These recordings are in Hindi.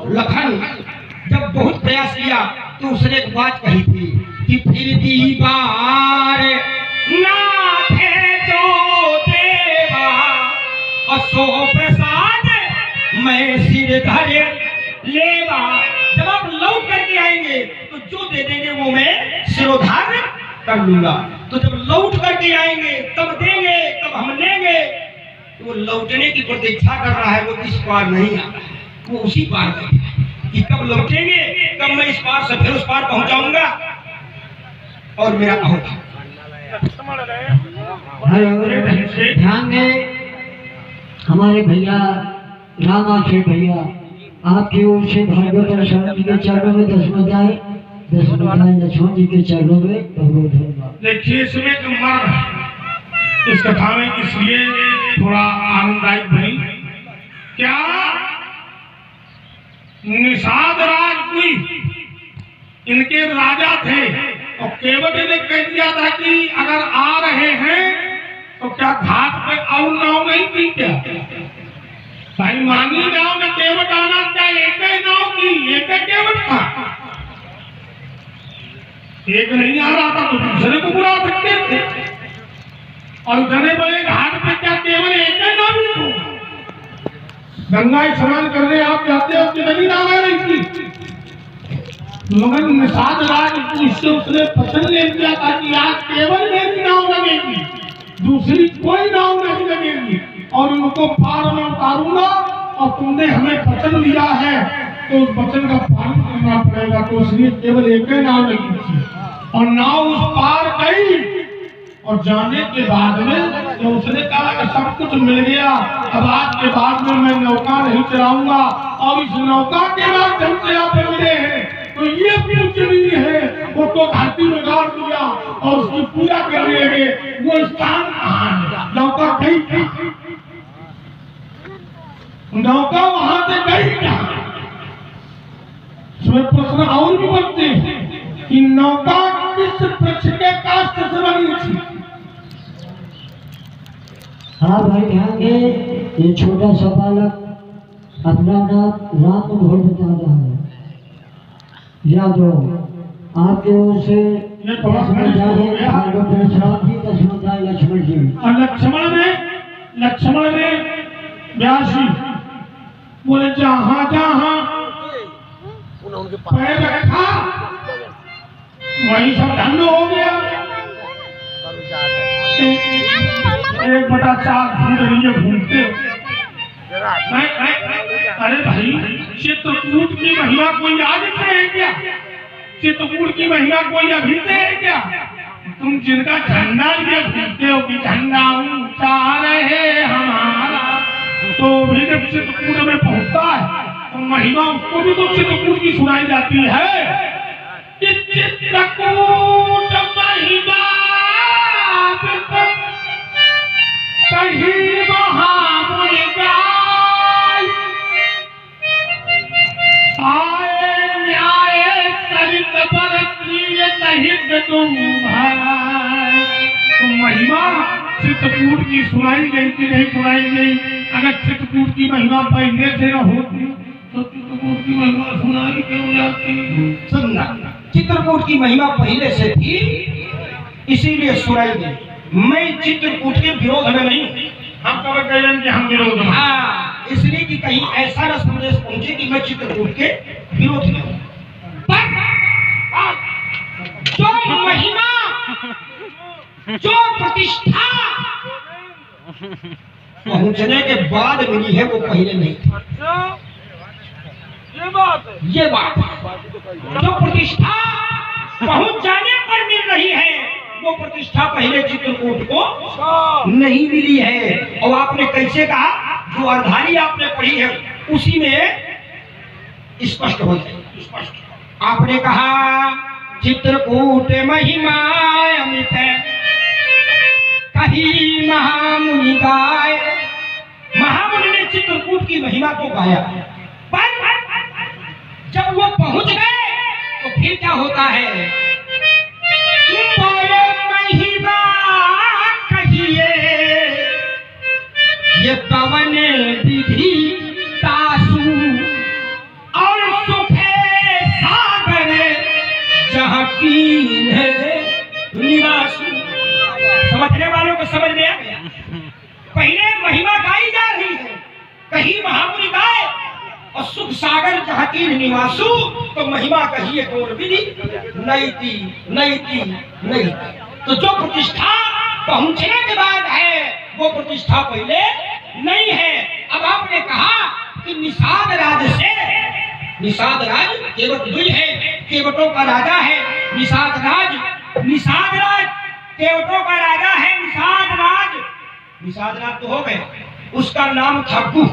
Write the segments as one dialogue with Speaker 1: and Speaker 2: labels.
Speaker 1: लखन जब बहुत प्रयास किया तो उसने एक बात कही थी कि फिर भी बार ना थे जो देवा असो प्रसाद मैं सिर धरे लेवा। जब आप लौट करके आएंगे तो जो दे देंगे वो मैं सिरोधार्य कर लूंगा। तो जब लौट करके आएंगे तब देंगे, तब हम लेंगे। तो वो लौटने की प्रतीक्षा कर रहा है, वो इस पार नहीं आता है, वो उसी पार बैठा है कि कब लौटेंगे, कब मैं इस पार से फिर उस पार पहुंचाऊंगा और मेरा होगा।
Speaker 2: ध्यान दें हमारे भैया रामाशे भैया, आपकी ओर से भागवत परशुराम जी के चरणों में 10 बजाए लक्ष्मण जी के चरणों में भगवत धन्यवाद।
Speaker 3: देखिए इसमें जो मर्म है इस कथा में, इसलिए थोड़ा आनंददायक बनी। क्या निषाद राज कोई इनके राजा थे और केवट ने कह दिया था कि अगर आ रहे हैं तो क्या घाट पे और नाव नहीं थी क्या? भाई मांगी नाव में केवट आना, क्या एक ही नाव की, एक ही केवट था? एक नहीं आ रहा था तो दूसरे को बुला सकते थे। और उतने बड़े घाट पे क्या केवल एक ही नाव ही थी? गंगा स्नान करने आप जाते हो कितनी नाव आ रही थी? मगर निषाद राज इससे उसने पसंद नहीं किया था कि आज केवल मेरी नाव लगेगी, दूसरी कोई नाव नहीं लगेगी और उनको पार में उतारूंगा। और तुमने हमें वचन दिया है तो उस वचन का पालन करना पड़ेगा। तो इसलिए केवल एक ही नाव लगी थी और नाव उस पार गई। और जाने के बाद में तो उसने कहा कि सब कुछ मिल गया, अब आज के बाद में मैं नौका नहीं चलाऊंगा। और इस नौका के माध्यम से आप मिले हैं तो ये पूजनीय है, वो तो धरती में गाड़ दिया और उसकी पूजा करने लगे। वो स्थान कहाँ है? नौका गई थी, नौका वहां से गई क्या? इसमें प्रश्न और भी बनते हैं कि नौका किस वृक्ष के काष्ठ से बनी थी?
Speaker 2: हाँ भाई ध्यान दें, ये छोटा सा बालक अपना नाम राम घोड़ बता रहा है। याद हो आपके ओर से लक्ष्मण जी।
Speaker 3: और लक्ष्मण ने व्यासी बोले जहां जहां पैर रखा वही सब धन्य हो गया। 1/4 घूम रही है घूमते। अरे भाई चित्रकूट की महिमा कोई आज से है क्या? चित्रकूट की महिमा कोई अभी से है क्या? तुम जिनका झंडा लिए घूमते हो कि झंडा ऊंचा रहे हमारा, तो भी जब चित्रकूट में पहुंचता है तो महिमा उसको भी तो चित्रकूट की सुनाई जाती है। चित्रकूट महिमा कहीं महामुनि गाय, आए न्याय सरित पर प्रिय सहित तुम भाई। तो महिमा चित्रकूट की सुनाई गई कि नहीं सुनाई गई? अगर चित्रकूट की महिमा पहले से न होती तो चित्रकूट की महिमा सुनाई क्यों जाती?
Speaker 1: सुनना, चित्रकूट की महिमा पहले से थी इसीलिए सुनाई गई। मैं चित्रकूट के विरोध में नहीं हूँ।
Speaker 3: हम कब कह रहे हैं कि हम विरोध में?
Speaker 1: हाँ, इसलिए कि कहीं ऐसा न संदेश पहुंचे कि मैं चित्रकूट के विरोध में हूँ। पर जो महिमा, जो प्रतिष्ठा पहुंचने के बाद मिली है वो पहले नहीं थी। ये बात है। जो प्रतिष्ठा पहुंच जाने पर मिल रही है वो प्रतिष्ठा पहले चित्रकूट को नहीं मिली है। और आपने कैसे कहा, जो अर्धारी आपने पढ़ी है उसी में स्पष्ट हो जाए। स्पष्ट आपने कहा चित्रकूट महिमा अमित कही महामुनि गाय। महामुनि ने चित्रकूट की महिमा को गाया, पर जब वो पहुंच गए तो फिर क्या होता है? महिमा कहिए ये पवन विधि तासु। और सुख सागर जहाँ तीन निवासु, तो महिमा कहिए कौन विधि नहीं थी, नहीं थी, नहीं थी। तो जो प्रतिष्ठा पहुंचने के बाद है वो प्रतिष्ठा पहले नहीं है। अब आपने कहा कि निषाद राज से, निषाद राज केवट दुई है, केवटों का राजा है निषाद राज। निषाद राज केवटों का राजा है निषाद राज। निषाद राज तो हो गए, उसका नाम था गुह,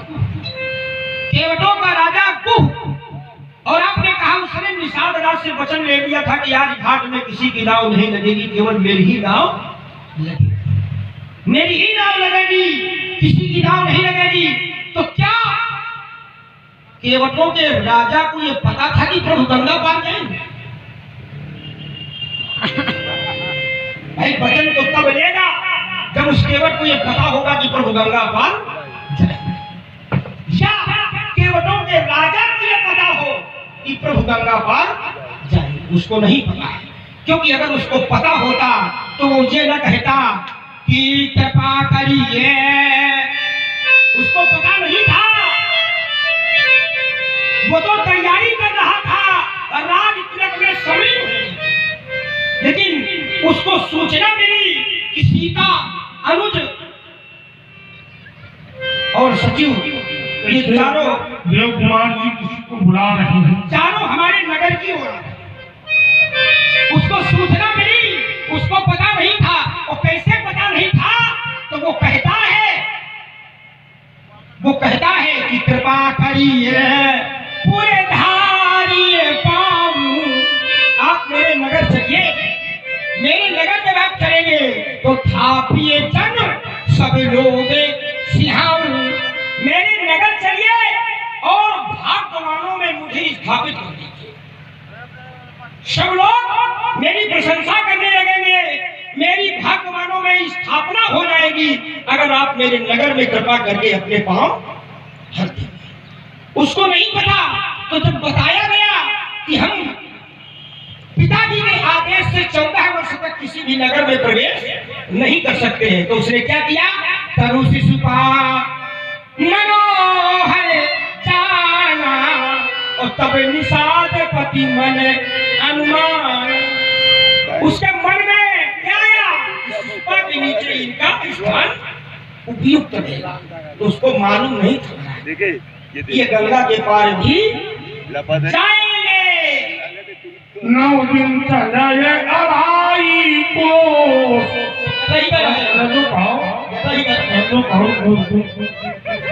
Speaker 1: केवटों का राजा गुह। और आपने कहा उसने निषाद राज से वचन ले लिया था कि आज घाट में किसी की नाव नहीं लगेगी, केवल मेरी ही नाव लगेगी, मेरी ही नाव लगेगी, किसी की नाव नहीं लगेगी। तो क्या केवटों के राजा को ये पता था कि प्रभु गंगा पार जाएंगे? भाई वचन तो तब लेगा जब उस केवट को ये पता होगा कि प्रभु गंगा पार जाएंगे, या केवटों के राजा को ये पता हो कि प्रभु गंगा पार जाएंगे। उसको नहीं पता है, क्योंकि अगर उसको पता होता तो वो ये न कहता कि कृपा करिए, उसको पता नहीं था। वो तो तैयारी कर रहा था राज तिलक में शामिल होने, लेकिन उसको सूचना मिली कि सीता, अनुज और सचिव ये चारों
Speaker 3: देव कुमार जी किसी को बुला रहे हैं,
Speaker 1: चारों हमारे नगर की ओर। उसको सूचना मिली, उसको पता नहीं था। और कैसे पता नहीं था? तो वो कहता है कि कृपा करिए पूरे धारिये पाऊं। आप मेरे नगर चलिए, मेरे नगर जब आप चलेंगे तो थापिए जन सब लोग सिंहाऊ। मेरे नगर चलिए और भाग्यवानों में मुझे स्थापित कर दीजिए। सब लोग मेरी प्रशंसा करने लगेंगे, मेरी भाग्यवानों में स्थापना हो जाएगी अगर आप मेरे नगर में कृपा करके अपने पांव धर देंगे। उसको नहीं पता, तो जब बताया गया कि हम पिताजी के आदेश से 14 वर्ष तक किसी भी नगर में प्रवेश नहीं कर सकते हैं, तो उसने क्या किया? तरु शिशुपा मनोहर जाना, और तब निषाद पति मन अनुमान। उसके मन में क्या आया? शिशुपा के नीचे इनका स्थान उपयुक्त रहेगा। तो उसको मालूम नहीं था ये गंगा के पार भी जाएंगे।
Speaker 3: 9 दिन चले अढ़ाई को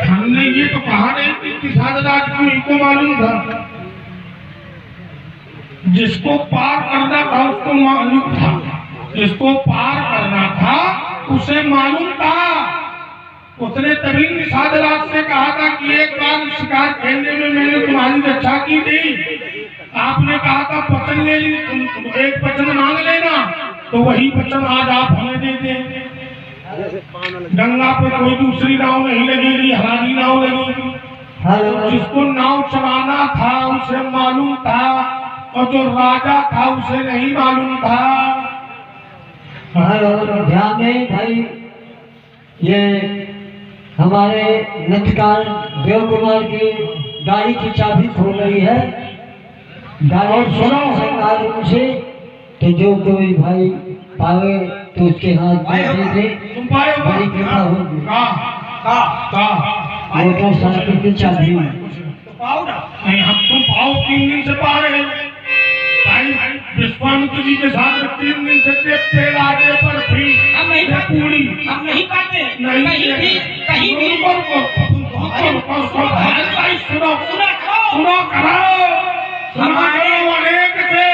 Speaker 3: हमने ये तो कहा नहीं कि निषाद राज को इनको मालूम था, जिसको पार करना था उसको मालूम था, जिसको पार करना था उसे मालूम था। उसने तभी निषाद राज से कहा था कि एक बार शिकार खेलने में मैंने तुम्हारी रक्षा की थी, आपने कहा था वचन ले ली, तुम एक वचन मांग लेना, तो वही वचन आज आप हमें दे दें। गंगा पे कोई दूसरी नाव नहीं लगेगी, हमारी नाव लगेगी। तो जिसको नाव चलाना था उसे मालूम था, और जो राजा था उसे नहीं मालूम था।
Speaker 2: ध्यान दें भाई, ये हमारे नटकार देव कुमार की गाड़ी की चाबी खो गई है। गाड़ी सुनो से, तो जो कोई भाई पावे तो उसके हाथ में दे दे, बड़ी कृपा होगी। मोटरसाइकिल की चाबी
Speaker 3: नहीं, हम तुम पाओ 3 दिन से पा रहे भाई। विश्वामित्र जी के साथ 3 दिन से देखते आगे पर भी
Speaker 1: हम नहीं पाते, कहीं भी
Speaker 3: सुनो करो हमारे अनेक से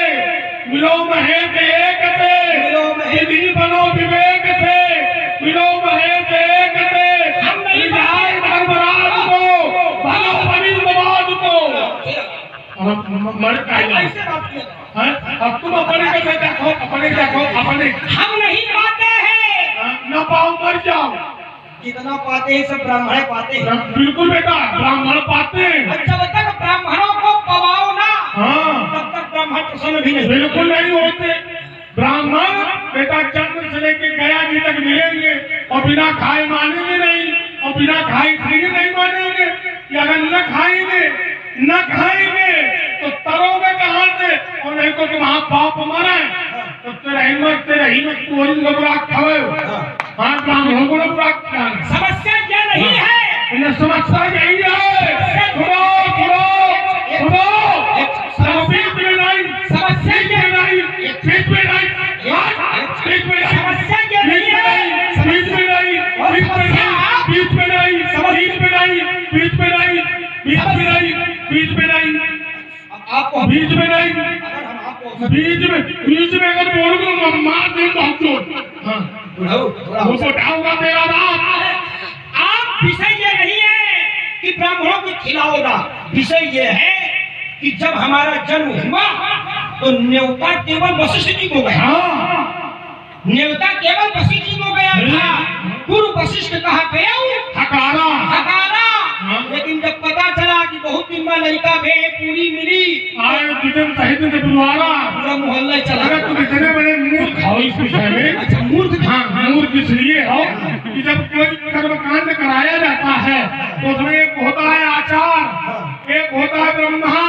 Speaker 3: मिलो महेश एक से, विधि बनो विवेक से, मिलो महेश एक से। हम नहीं धर्मराज को बनो बनी समाज को मर अब तुम अपने देखो, अपने हम नहीं पाते हैं, न पाओ मर जाओ।
Speaker 1: कितना पाते हैं? सब ब्राह्मण पाते हैं।
Speaker 3: बिल्कुल बेटा, ब्राह्मण पाते हैं।
Speaker 1: जब तक ब्राह्मणों को पवाओ ना,
Speaker 3: हाँ,
Speaker 1: तब तक ब्राह्मण प्रसन्न भी नहीं।
Speaker 3: बिल्कुल नहीं होते। ब्राह्मण बेटा जन्म से लेके गया जी तक मिलेंगे, और बिना खाए मानेंगे नहीं, और बिना खाए खीरे नहीं मानेंगे। अगर न खाएंगे न खाएंगे तो तरोगे कहाँ से? और नहीं तो कि वहाँ बाप मरे तो तेरा हिम्मत कोरी को बुरा खावे। हाँ ब्राह्मणों को बुरा खावे।
Speaker 1: समस्या क्या नहीं है?
Speaker 3: इन्हें समस्या यही है। सुनो सुनो सुनो, बीच में नहीं,
Speaker 1: समस्या
Speaker 3: बीच में नहीं, बीच में नहीं, बीच में नहीं,
Speaker 1: समस्या क्या नहीं है?
Speaker 3: बीच में नहीं, बीच में नहीं, बीच में नहीं, बीच में नहीं, बीच में नहीं, बीच में नहीं, बीच में नहीं,
Speaker 1: आपको
Speaker 3: बीच में नहीं,
Speaker 1: अगर हम आपको
Speaker 3: बीच में अगर बोलूंगा मैं मार दूंगा हमको। हाँ वो उठाऊंगा तेरा बाप।
Speaker 1: आप विषय ये नहीं है कि ब्राह्मणों को खिलाओगा, विषय ये है कि जब हमारा जन्म हुआ तो न्योता केवल वशिष्ठ जी को गया।
Speaker 3: हाँ
Speaker 1: न्योता केवल वशिष्ठ जी को गया था। पूर्व वशिष्ठ कहा गया
Speaker 3: हकारा
Speaker 1: हकारा। लेकिन जब पता चला कि बहुत दिन में लड़का भे पूरी मिली,
Speaker 3: आए जितने साहित्य से बुलवारा
Speaker 1: पूरा मोहल्ला चला।
Speaker 3: अगर तुम इतने बड़े मूर्ख हो इस विषय में।
Speaker 1: अच्छा मूर्ख था।
Speaker 3: हाँ मूर्ख इसलिए हो कि जब कोई कर्मकांड कराया जाता है तो उसमें एक होता है आचार, एक होता है ब्रह्मा,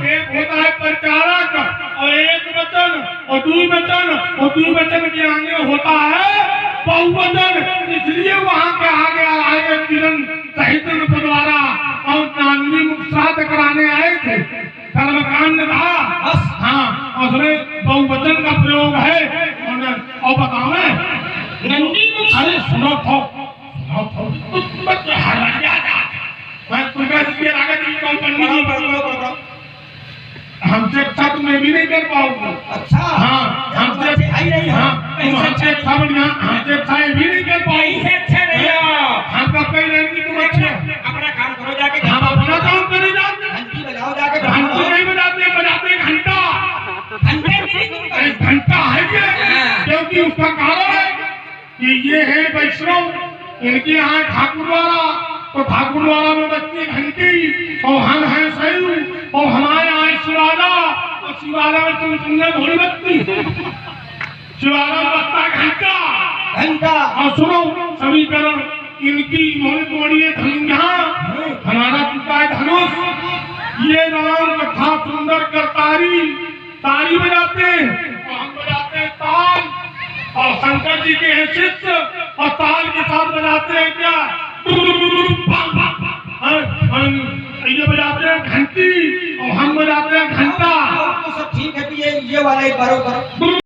Speaker 3: एक होता है प्रचारक और एक वचन और द्विवचन के आगे होता है बहुवचन। इसलिए वहाँ के आगे आए किरण साहित्य द्वारा और नानवी मुख श्राद्ध कराने आए थे। कर्मकांड था। हाँ उसमें बहुवचन का प्रयोग है। और बताओ
Speaker 1: नंदी मुख।
Speaker 3: अरे सुनो थो मैं तुम्हें आगे हमसे अच्छा तुम्हें भी नहीं कर पाओगे।
Speaker 1: अच्छा
Speaker 3: हाँ हमसे
Speaker 1: आई नहीं।
Speaker 3: हाँ हमसे अच्छा बढ़िया हमसे अच्छा भी नहीं कर पाओगे।
Speaker 1: अच्छा नहीं हो।
Speaker 3: हमका कहीं नहीं तुम अच्छे
Speaker 1: अपना काम करो जाके।
Speaker 3: हम अपना काम करे जाते
Speaker 1: घंटी बजाओ जाके।
Speaker 3: घंटी नहीं बजाते घंटा। अरे घंटा है ये क्योंकि उसका कारण है कि ये है वैष्णव, इनके यहाँ ठाकुर द्वारा तो ठाकुर द्वारा में बजती घंटी और हम हैं सैयद और हमारे यहाँ शिवाला और शिवाला में तुमने भोली बत्ती शिवाला में बजता घंटा
Speaker 1: घंटा।
Speaker 3: और सुनो समीकरण इनकी मोहन तोड़िए धनुषा हमारा पिता है धनुष। ये राम कथा सुंदर कर तारी बजाते हैं और हम बजाते हैं ताल और शंकर जी के हैं शिष्य और ताल के साथ बजाते हैं क्या ये बजाते हैं घंटी और हम बजाते हैं घंटा।
Speaker 1: तो सब ठीक है कि ये वाला एक बारो करो।